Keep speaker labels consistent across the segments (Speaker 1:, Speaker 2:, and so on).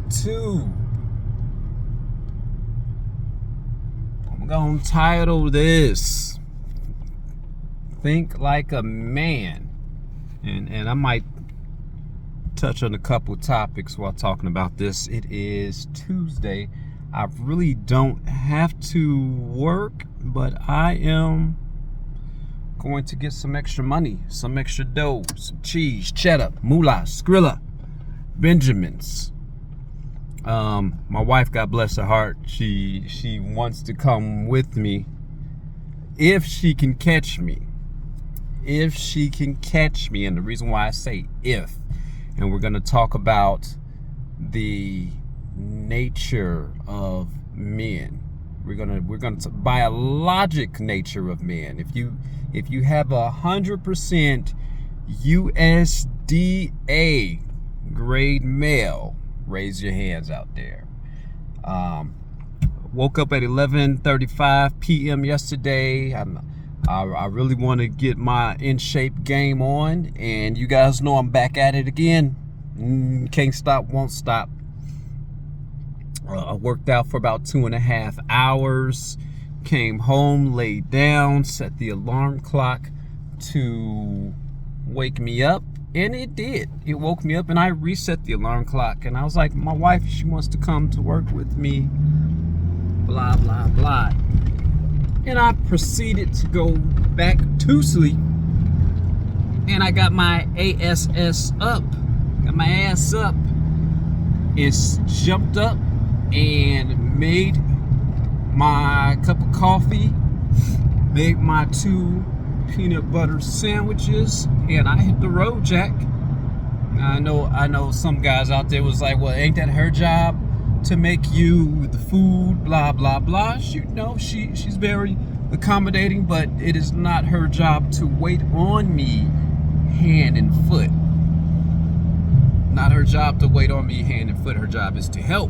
Speaker 1: YouTube. I'm gonna title this Think Like a Man. And I might touch on a couple topics while talking about this. It is Tuesday. I really don't have to work, but I am going to get some extra money, some extra dough, some cheese, cheddar, moolah, skrilla, Benjamins. My wife, God bless her heart, she wants to come with me if she can catch me. If she can catch me, and the reason why I say if, and we're going to talk about the nature of men. We're gonna biologic nature of men. If you have 100% USDA grade male, raise your hands out there. Woke up at 11:35 p.m. yesterday. I really want to get my in shape game on, and you guys know I'm back at it again. Can't stop, won't stop. I worked out for about 2.5 hours, came home, laid down, set the alarm clock to wake me up, and it did. It woke me up, and I reset the alarm clock, and I was like, my wife, she wants to come to work with me, blah, blah, blah. And I proceeded to go back to sleep, and I got my ass up, and jumped up and made my cup of coffee, made my 2 peanut butter sandwiches, and I hit the road, Jack. I know some guys out there was like, well, ain't that her job to make you the food, blah, blah, blah. She's very accommodating, but it is not her job to wait on me hand and foot. Not her job to wait on me hand and foot. Her job is to help.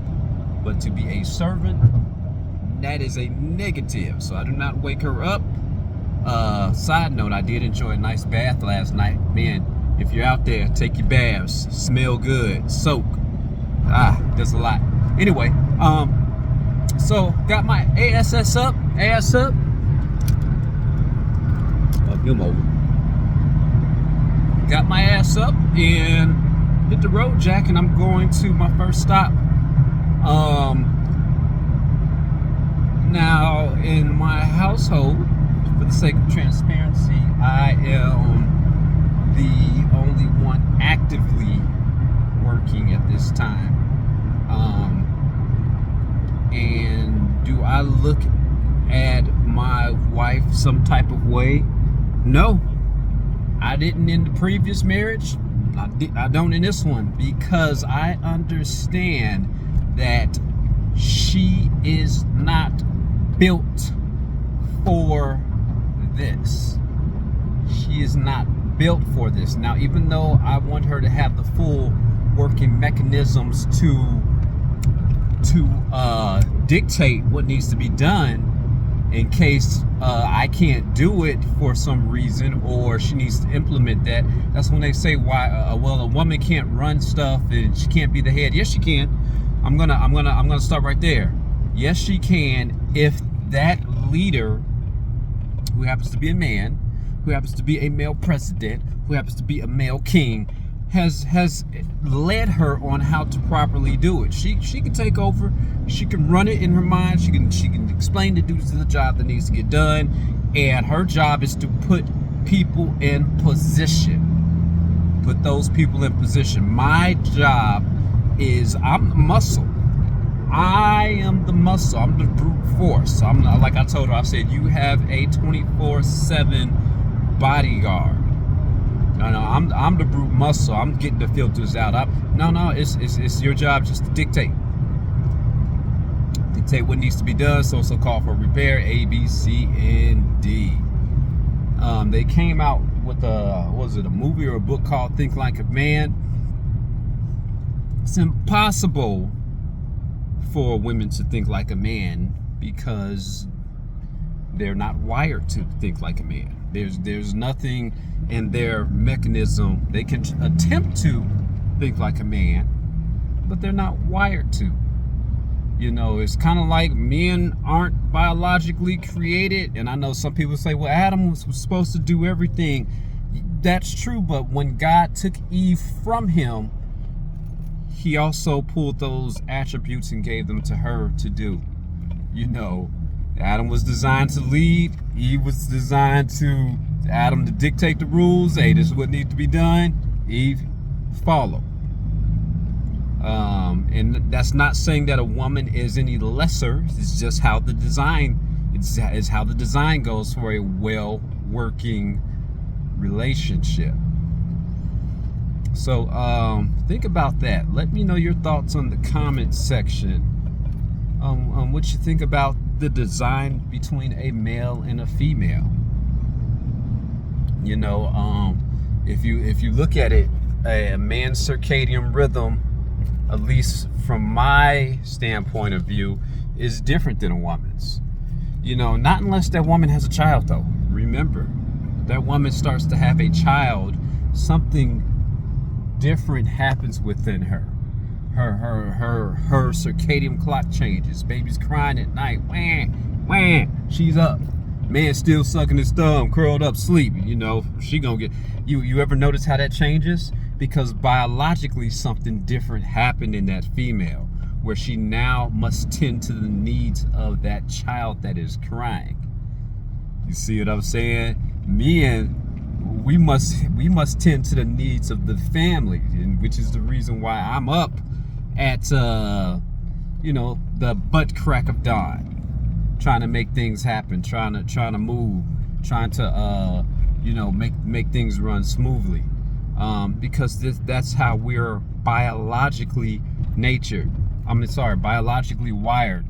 Speaker 1: But to be a servant, that is a negative. So I do not wake her up. Side note, I did enjoy a nice bath last night. Man, if you're out there, take your baths. Smell good. Soak. There's a lot. Anyway, so got my ass up. Him over. Got my ass up and hit the road, Jack, and I'm going to my first stop. Now, in my household, for the sake of transparency, I am the only one actively working at this time. And do I look at my wife some type of way? No. I didn't in the previous marriage. I don't in this one, because I understand that she is not built for this. She is not built for this. Now, even though I want her to have the full working mechanisms to dictate what needs to be done in case I can't do it for some reason, or she needs to implement that. That's when they say, why a woman can't run stuff and she can't be the head. Yes, she can. I'm gonna stop right there. Yes, she can, if that leader, who happens to be a man, who happens to be a male president, who happens to be a male king, has led her on how to properly do it. She can take over. She can run it in her mind. She can explain the duties of the job that needs to get done, and her job is to put people in position. Put those people in position. My job is, I'm the muscle. I am the muscle. I'm the brute force. I'm not, like I told her, I said, you have a 24/7 bodyguard. No, I'm the brute muscle. I'm getting the filters out. It's your job just to dictate what needs to be done. So call for repair, A, B, C, and D. They came out with a movie or a book called Think Like a Man. It's impossible for women to think like a man because they're not wired to think like a man. There's nothing in their mechanism. They can attempt to think like a man, but they're not wired to. You know, it's kind of like men aren't biologically created. And I know some people say, well, Adam was supposed to do everything. That's true, but when God took Eve from him, he also pulled those attributes and gave them to her to do. You know, Adam was designed to lead. Eve was designed to Adam to dictate the rules. Hey, this is what needs to be done. Eve, follow. And that's not saying that a woman is any lesser. It's just how the design, it's how the design goes for a well-working relationship. So think about that. Let me know your thoughts on the comment section. What you think about the design between a male and a female. You know, if you look at it, a man's circadian rhythm, at least from my standpoint of view, is different than a woman's. You know, not unless that woman has a child, though. Remember, that woman starts to have a child, something different happens within her. Her circadian clock changes. Baby's crying at night. Wah, wah. She's up. Man still sucking his thumb, curled up, sleeping. You know, she gonna get. You ever notice how that changes? Because biologically something different happened in that female, where she now must tend to the needs of that child that is crying. You see what I'm saying? Men, we must tend to the needs of the family, and which is the reason why I'm up at you know, the butt crack of dawn, trying to make things happen, trying to move, trying to you know, make things run smoothly. Because that's how we're biologically biologically wired.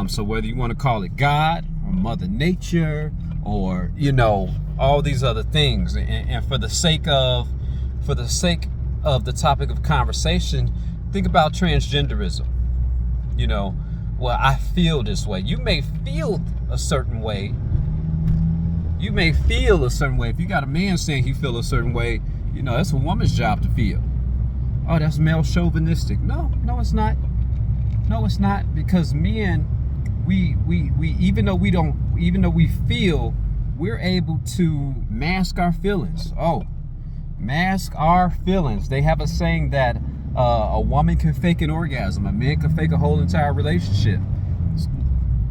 Speaker 1: So whether you want to call it God or Mother Nature or, you know, all these other things, and for the sake of the topic of conversation, think about transgenderism. You know, well, I feel this way. You may feel a certain way. If you got a man saying he feel a certain way, you know, that's a woman's job to feel. Oh, that's male chauvinistic. No, it's not. No, it's not, because men, we even though we feel, we're able to mask our feelings. Oh, mask our feelings. They have a saying that a woman can fake an orgasm, a man can fake a whole entire relationship. It's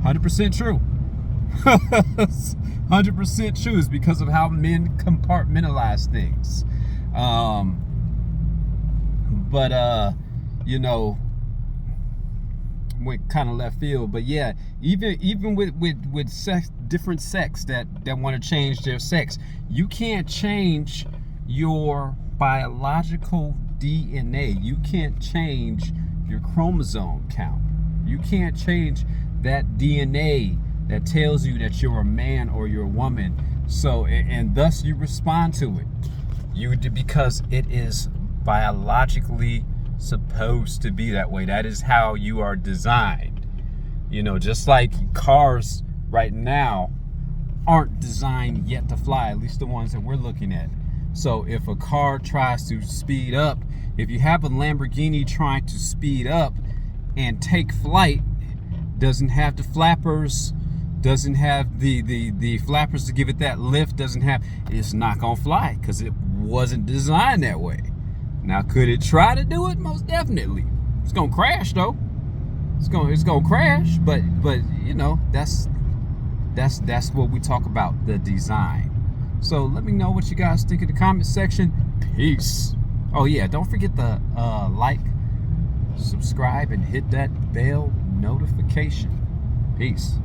Speaker 1: 100% true. 100% true. Is because of how men compartmentalize things. You know, went kind of left field, but yeah, even with sex, different sex that want to change their sex, you can't change your biological DNA. You can't change your chromosome count. You can't change that DNA that tells you that you're a man or you're a woman. So, and thus you respond to it. Because it is biologically supposed to be that way. That is how you are designed. You know, just like cars right now aren't designed yet to fly, at least the ones that we're looking at. So if a car tries to speed up, if you have a Lamborghini trying to speed up and take flight, doesn't have the flappers, doesn't have the flappers to give it that lift, it's not gonna fly, because it wasn't designed that way. Now, could it try to do it? Most definitely. It's gonna crash though. It's gonna crash, but you know, that's what we talk about, the design. So let me know what you guys think in the comment section. Peace. Oh yeah, don't forget to like, subscribe, and hit that bell notification. Peace.